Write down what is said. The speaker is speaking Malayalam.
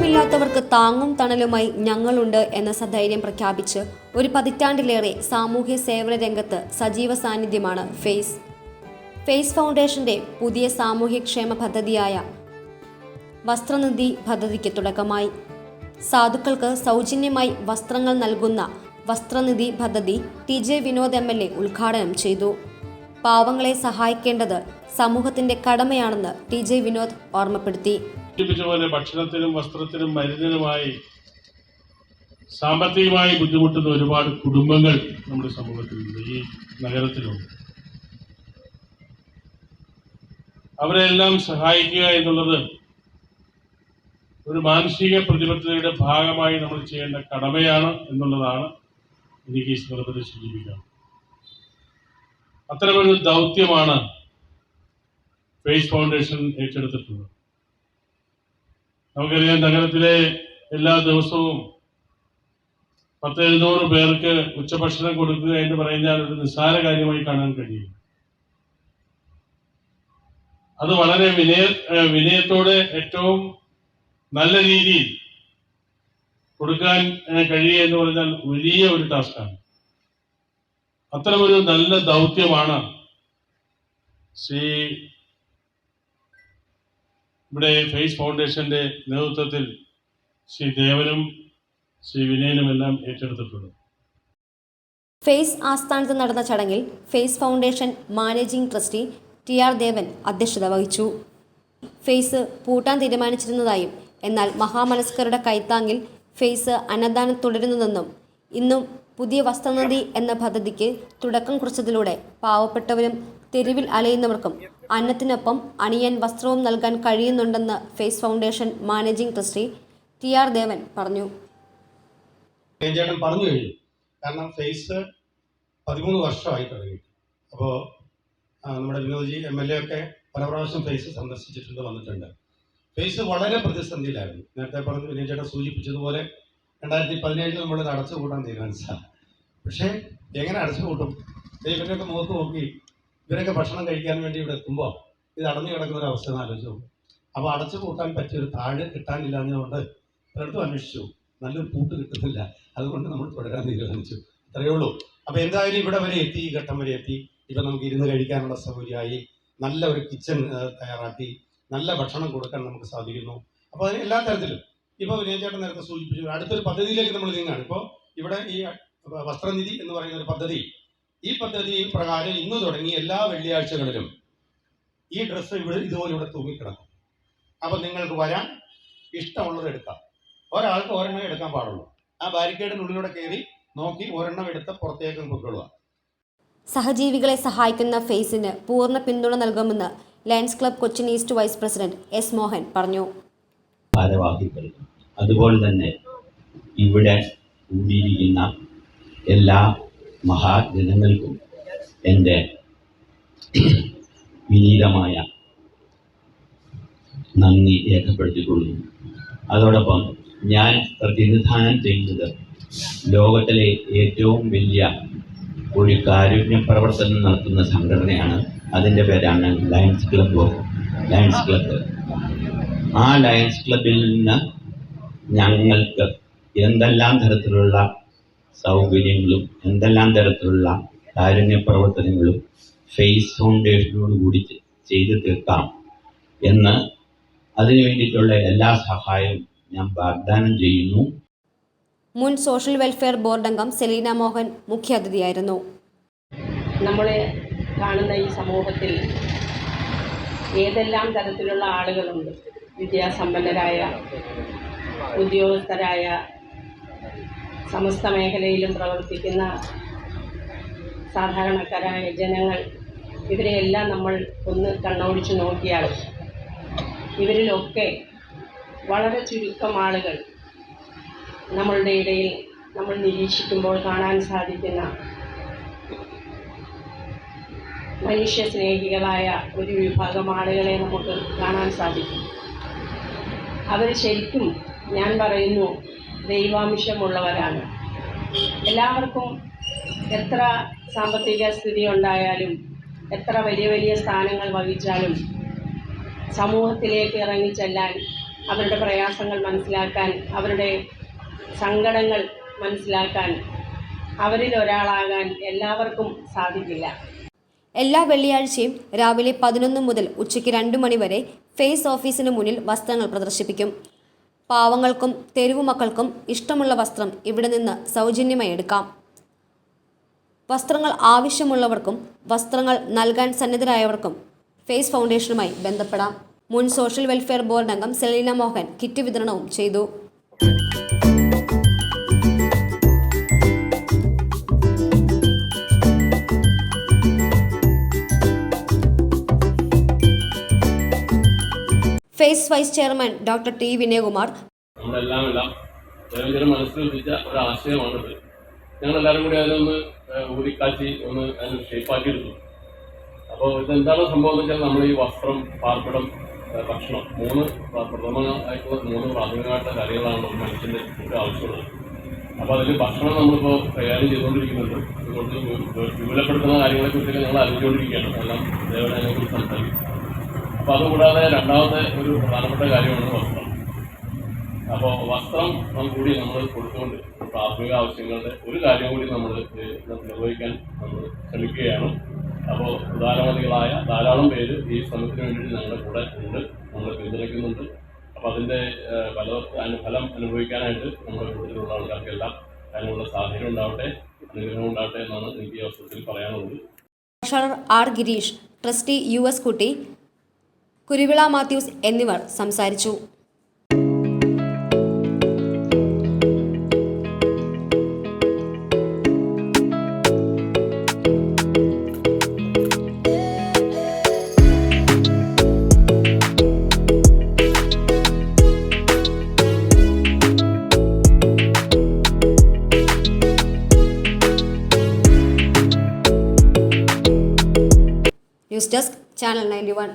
ഒന്നുമില്ലാത്തവർക്ക് താങ്ങും തണലുമായി ഞങ്ങളുണ്ട് എന്ന സധൈര്യം പ്രഖ്യാപിച്ച് ഒരു പതിറ്റാണ്ടിലേറെ സാമൂഹ്യ സേവന രംഗത്ത് സജീവ സാന്നിധ്യമാണ് ഫേസ് ഫൗണ്ടേഷന്റെ പുതിയ സാമൂഹ്യക്ഷേമ പദ്ധതിയായ വസ്ത്രനിധി പദ്ധതിക്ക് തുടക്കമായി. സാധുക്കൾക്ക് സൗജന്യമായി വസ്ത്രങ്ങൾ നൽകുന്ന വസ്ത്രനിധി പദ്ധതി TJ വിനോദ് MLA ഉദ്ഘാടനം ചെയ്തു. പാവങ്ങളെ സഹായിക്കേണ്ടത് സമൂഹത്തിന്റെ കടമയാണെന്ന് TJ വിനോദ് ഓർമ്മപ്പെടുത്തി. പോലെ ഭക്ഷണത്തിനും വസ്ത്രത്തിനും മരുന്നിനുമായി സാമ്പത്തികമായി ബുദ്ധിമുട്ടുന്ന ഒരുപാട് കുടുംബങ്ങൾ നമ്മുടെ സമൂഹത്തിലുണ്ട്, ഈ നഗരത്തിലുണ്ട്. അവരെല്ലാം സഹായിക്കുക എന്നുള്ളത് ഒരു മാനസിക പ്രതിബദ്ധതയുടെ ഭാഗമായി നമ്മൾ ചെയ്യേണ്ട കടമയാണ് എന്നുള്ളതാണ് എനിക്ക് ഈ സന്ദർഭത്തിൽ സൂചിപ്പിക്കാം. അത്തരമൊരു ദൗത്യമാണ് ഫേസ് ഫൗണ്ടേഷൻ ഏറ്റെടുത്തിട്ടുള്ളത്. നമുക്കറിയാം, നഗരത്തിലെ എല്ലാ ദിവസവും 10-700 പേർക്ക് ഉച്ചഭക്ഷണം കൊടുക്കുക എന്ന് പറഞ്ഞാൽ ഒരു നിസ്സാര കാര്യമായി കാണാൻ കഴിയും. അത് വളരെ വിനയത്തോടെ ഏറ്റവും നല്ല രീതിയിൽ കൊടുക്കാൻ കഴിയുക എന്ന് പറഞ്ഞാൽ വലിയ ഒരു ടാസ്ക്കാണ്. അത്തരമൊരു നല്ല ദൗത്യമാണ് ഇവിടെ ഫേസ് ഫൗണ്ടേഷന്റെ നേതൃത്വത്തിൽ ശ്രീ ദേവനും ശ്രീ വിനയനുമെല്ലാം ഏറ്റെടുത്തിട്ടുള്ളത്. ഫേസ് ആസ്ഥാനത്ത് നടന്ന ചടങ്ങിൽ FACE foundation managing trustee TR Devan അധ്യക്ഷത വഹിച്ചു. ഫേസ് പൂട്ടാൻ തീരുമാനിച്ചിരുന്നതായും എന്നാൽ മഹാമനസ്കരുടെ കൈത്താങ്ങിൽ ഫേസ് അന്നദാനം തുടരുന്നതെന്നും ഇന്നും പുതിയ വസ്ത്രനിധി എന്ന പദ്ധതിക്ക് തുടക്കം കുറിച്ചതിലൂടെ പാവപ്പെട്ടവരും തെരുവിൽ അലയുന്നവർക്കും അന്നത്തിനൊപ്പം അണിയാൻ വസ്ത്രവും നൽകാൻ കഴിയുന്നുണ്ടെന്ന് face foundation managing trustee TR Devan പറഞ്ഞു. പറഞ്ഞു കഴിഞ്ഞു. കാരണം ഫേസ് 13 വർഷമായി തുടങ്ങി. അപ്പോൾ നമ്മുടെ വിനോദ്ജി MLA ഒക്കെ പല പ്രാവശ്യം ഫേസ് സന്ദർശിച്ചിട്ടുണ്ട്, വന്നിട്ടുണ്ട്. ഫേസ് വളരെ പ്രതിസന്ധിയിലായിരുന്നു. നേരത്തെ പറഞ്ഞു വിനയചേട്ടൻ സൂചിപ്പിച്ചതുപോലെ 2017 നമ്മൾ അടച്ചുകൂട്ടാൻ തീരുമാനിച്ചതാണ്. പക്ഷേ എങ്ങനെ അടച്ചുകൂട്ടും? ഇവരൊക്കെ മുഖത്ത് നോക്കി ഇവരൊക്കെ ഭക്ഷണം കഴിക്കാൻ വേണ്ടി ഇവിടെ എത്തുമ്പോൾ ഇത് അടഞ്ഞു കിടക്കുന്ന ഒരു അവസ്ഥ ആലോചിച്ചു. അപ്പോൾ അടച്ചു കൂട്ടാൻ പറ്റിയൊരു താഴെ കിട്ടാനില്ലാഞ്ഞതുകൊണ്ട് പലയിടത്തും അന്വേഷിച്ചു, നല്ലൊരു കൂട്ട് കിട്ടുന്നില്ല. അതുകൊണ്ട് നമ്മൾ തുടരാൻ തീരുമാനിച്ചു. അത്രയേ ഉള്ളൂ. അപ്പോൾ എന്തായാലും ഇവിടെ വരെ എത്തി, ഈ ഘട്ടം വരെ എത്തി. ഇപ്പം നമുക്ക് ഇരുന്ന് കഴിക്കാനുള്ള സൗകര്യമായി, നല്ല ഒരു കിച്ചൺ തയ്യാറാക്കി നല്ല ഭക്ഷണം കൊടുക്കാൻ നമുക്ക് സാധിക്കുന്നു. അപ്പോൾ അതിന് എല്ലാ തരത്തിലും ഇപ്പോൾ വിനയചേട്ടൻ നേരത്തെ സൂചിപ്പിച്ചു, അടുത്തൊരു പദ്ധതിയിലേക്ക് നമ്മൾ നീങ്ങാണ്. ഇപ്പോൾ ഇവിടെ ഈ വസ്ത്രനിധി എന്ന് പറയുന്ന ഒരു പദ്ധതി, ഈ പദ്ധതി പ്രകാരം ഇന്ന് തുടങ്ങി എല്ലാ വെള്ളിയാഴ്ചകളിലും ഈ ഡ്രസ്സ് ഇതുപോലെ ഇവിടെ തൂങ്ങിക്കിടക്കും. അപ്പം നിങ്ങൾക്ക് വരാൻ ഇഷ്ടമുള്ളത് എടുക്കാം. ഒരാൾക്ക് ഒരെണ്ണം എടുക്കാൻ പാടുള്ളൂ. ആ ബാരിക്കേഡിനുള്ളിലൂടെ കയറി നോക്കി ഒരെണ്ണം എടുത്ത് പുറത്തേക്ക് പൊയ്ക്കൊള്ളുക. സഹജീവികളെ സഹായിക്കുന്ന ഫേസിന് പൂർണ്ണ പിന്തുണ നൽകുമെന്ന് lions club Cochin east vice president S Mohan പറഞ്ഞു. ഭാരവാഹികൾക്കും അതുപോലെ തന്നെ ഇവിടെ കൂടിയിരിക്കുന്ന എല്ലാ മഹാജനങ്ങൾക്കും എൻ്റെ വിനീതമായ നന്ദി രേഖപ്പെടുത്തിക്കൊള്ളുന്നു. അതോടൊപ്പം ഞാൻ പ്രതിനിധാനം ചെയ്യുന്നത് ലോകത്തിലെ ഏറ്റവും വലിയ ഒരു കാരുണ്യ പ്രവർത്തനം നടത്തുന്ന സംഘടനയാണ്. അതിൻ്റെ പേരാണ് ലയൺസ് ക്ലബ്. ആ ലയൺസ് ക്ലബിൽ നിന്ന് ഞങ്ങൾക്ക് എന്തെല്ലാം തരത്തിലുള്ള സൗകര്യങ്ങളും എന്തെല്ലാം തരത്തിലുള്ള കാരുണ്യ പ്രവർത്തനങ്ങളും ഫേസ് ഫൗണ്ടേഷനോട് കൂടി ചെയ്തു തീർക്കാം എന്ന് അതിനു വേണ്ടിയിട്ടുള്ള എല്ലാ സഹായവും ഞാൻ വാഗ്ദാനം ചെയ്യുന്നു. മുൻ സോഷ്യൽ വെൽഫെയർ ബോർഡ് അംഗം സെലീന മോഹൻ മുഖ്യാതിഥിയായിരുന്നു. നമ്മളെ കാണുന്ന ഈ സമൂഹത്തിൽ ഏതെല്ലാം തരത്തിലുള്ള ആളുകളുണ്ട്. വിദ്യാസമ്പന്നരായ, ഉദ്യോഗസ്ഥരായ, സമസ്ത മേഖലയിലും പ്രവർത്തിക്കുന്ന സാധാരണക്കാരായ ജനങ്ങൾ, ഇവരെയെല്ലാം നമ്മൾ ഒന്ന് കണ്ണോടിച്ച് നോക്കിയാൽ ഇവരിലൊക്കെ വളരെ ചുരുക്കം ആളുകൾ നമ്മളുടെ ഇടയിൽ നമ്മൾ നിരീക്ഷിക്കുമ്പോൾ കാണാൻ സാധിക്കുന്ന മനുഷ്യ സ്നേഹികളായ ഒരു വിഭാഗം ആളുകളെ നമുക്ക് കാണാൻ സാധിക്കും. അവർ ശരിക്കും, ഞാൻ പറയുന്നു, ദൈവാംശമുള്ളവരാണ്. എല്ലാവർക്കും എത്ര സാമ്പത്തിക സ്ഥിതി ഉണ്ടായാലും, എത്ര വലിയ വലിയ സ്ഥാനങ്ങൾ വഹിച്ചാലും സമൂഹത്തിലേക്ക് ഇറങ്ങിച്ചെല്ലാൻ അവരുടെ പ്രയാസങ്ങൾ മനസ്സിലാക്കാൻ, അവരുടെ സങ്കടങ്ങൾ മനസ്സിലാക്കാൻ, അവരിൽ ഒരാളാകാൻ എല്ലാവർക്കും സാധിക്കില്ല. എല്ലാ വെള്ളിയാഴ്ചയും രാവിലെ 11 മുതൽ ഉച്ചയ്ക്ക് 2 മണി വരെ ഫേസ് ഓഫീസിന് മുന്നിൽ വസ്ത്രങ്ങൾ പ്രദർശിപ്പിക്കും. പാവങ്ങൾക്കും തെരുവു മക്കൾക്കും ഇഷ്ടമുള്ള വസ്ത്രം ഇവിടെ നിന്ന് സൗജന്യമായി എടുക്കാം. വസ്ത്രങ്ങൾ ആവശ്യമുള്ളവർക്കും വസ്ത്രങ്ങൾ നൽകാൻ സന്നദ്ധരായവർക്കും ഫേസ് ഫൗണ്ടേഷനുമായി ബന്ധപ്പെടാം. മുൻ സോഷ്യൽ വെൽഫെയർ ബോർഡ് അംഗം സെലീന മോഹൻ കിറ്റ് വിതരണവും ചെയ്തു. FACE vice chairman doctor T Vinayakumar നമ്മളെല്ലാം ദൈവജനം മനസ്സിൽ വെച്ച ഒരു ആശയമാണിത്. ഞങ്ങളെല്ലാവരും കൂടി അതിനൊന്ന് ഊതിക്കാച്ചി ഒന്ന് അതിന് ഷേപ്പാക്കി എടുത്തു. അപ്പോൾ ഇതെന്താണ് സംഭവം എന്ന് വെച്ചാൽ നമ്മൾ ഈ വസ്ത്രം, പാർപ്പിടം, ഭക്ഷണം, 3 പ്രഥമമായിട്ടുള്ള 3 പ്രാഥമികമായിട്ടുള്ള കാര്യങ്ങളാണ് ഒരു മനുഷ്യൻ്റെ ആവശ്യമുള്ളത്. അപ്പോൾ അതിൽ ഭക്ഷണം നമ്മളിപ്പോൾ കൈകാര്യം ചെയ്തുകൊണ്ടിരിക്കുന്നുണ്ട്. അതുകൊണ്ട് വിപുലപ്പെടുത്തുന്ന കാര്യങ്ങളെക്കുറിച്ചൊക്കെ ഞങ്ങൾ അറിഞ്ഞുകൊണ്ടിരിക്കുകയാണ്. എല്ലാം ദൈവം അതിനെക്കുറിച്ച് സംസാരിക്കും. അപ്പോൾ അതുകൂടാതെ രണ്ടാമത്തെ ഒരു പ്രധാനപ്പെട്ട കാര്യമാണ് വസ്ത്രം. അപ്പോൾ വസ്ത്രം കൂടി നമ്മൾ കൊടുത്തുകൊണ്ട് പ്രാഥമിക ആവശ്യങ്ങളുടെ ഒരു കാര്യം കൂടി നമ്മൾ നിർവഹിക്കാൻ നമ്മൾ ശ്രമിക്കുകയാണ്. അപ്പോൾ ഉദാരമതികളായ ധാരാളം പേര് ഈ ശ്രമത്തിന് വേണ്ടിയിട്ട് ഞങ്ങളുടെ കൂടെ ഉണ്ട്, നമ്മൾ പിന്തുണയ്ക്കുന്നുണ്ട്. അപ്പോൾ അതിൻ്റെ ഫലം അനുഭവിക്കാനായിട്ട് നമ്മുടെ കൂട്ടത്തിലുള്ള ആൾക്കാർക്കെല്ലാം അതിനുള്ള സാഹചര്യം ഉണ്ടാവട്ടെ, അനുഗ്രഹം ഉണ്ടാവട്ടെ എന്നാണ് എനിക്ക് ഈ അവസരത്തിൽ പറയാനുള്ളത്. Treasurer R Girish, trustee US Kutty, Kuruvila Mathews എന്നിവർ സംസാരിച്ചു. News desk, channel 91.